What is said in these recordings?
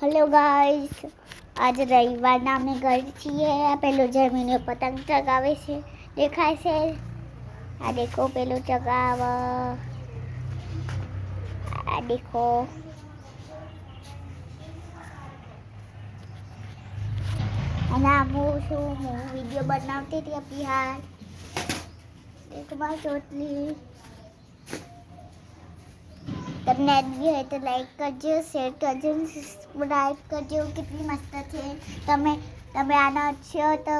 Hello guys, आज रविवाરના અમે ઘરે છીએ। પેલો જમીને પતંગ ચગાવે છે, દેખાય છે? આ દેખો પેલો ચગાવ, આ દેખો। અને હું વિડીયો બનાવતી હતી અભી હાલ। દેખો મારી ચોટલી। તમને આવી હોય તો લાઈક કરજો, શેર કરજો, સબસ્ક્રાइब કરજો। કેટલી મસ્ત છે। તમે આના તો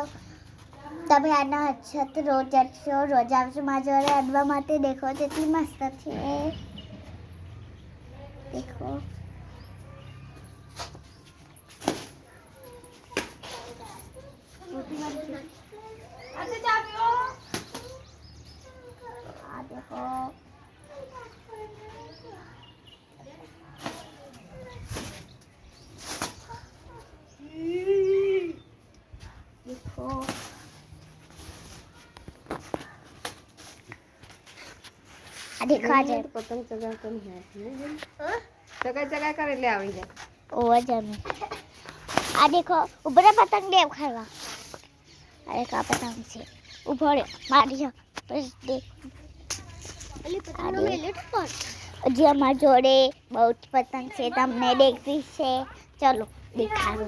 રોજ આવશો મારા જોડે અડવા માટે। દેખો કેટલી મસ્ત છે। દેખો આ देखो देखो आज पतंग चगाता नहीं है। चगा कर ले आवी जाए। ओवर जमी आ देखो ऊपर पतंग देव खावा। अरे का पतंग से ऊपर मारी जा बस देख। अली पतंग नो मेले पर जी हमार जोड़े बहुत पतंग से तमने देखती से। चलो दिखाओ।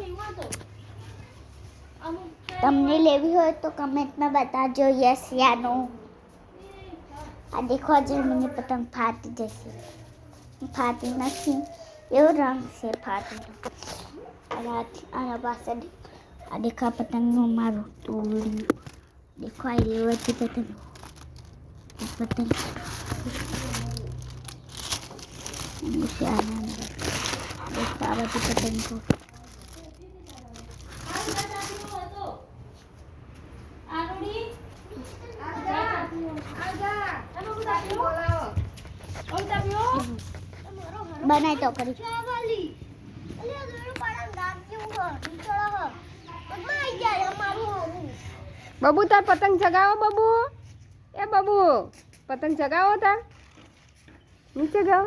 तमने लेवी हो तो कमेंट में बताजो यस या नो। आ देखो आज मैंने पतंग फाटी जैसे फाटी नहीं एवं रंग से फाटी। आना पास आ देखा पतंग मारो तोड़ी। देखो आई लेवती पतंग पतंग मुझे आना देखो आवती पतंग को। बनाए तो करी बबू तार पतंग चगाओ। बबू ए बबू पतंग चगाओ तार नीचे जाओ।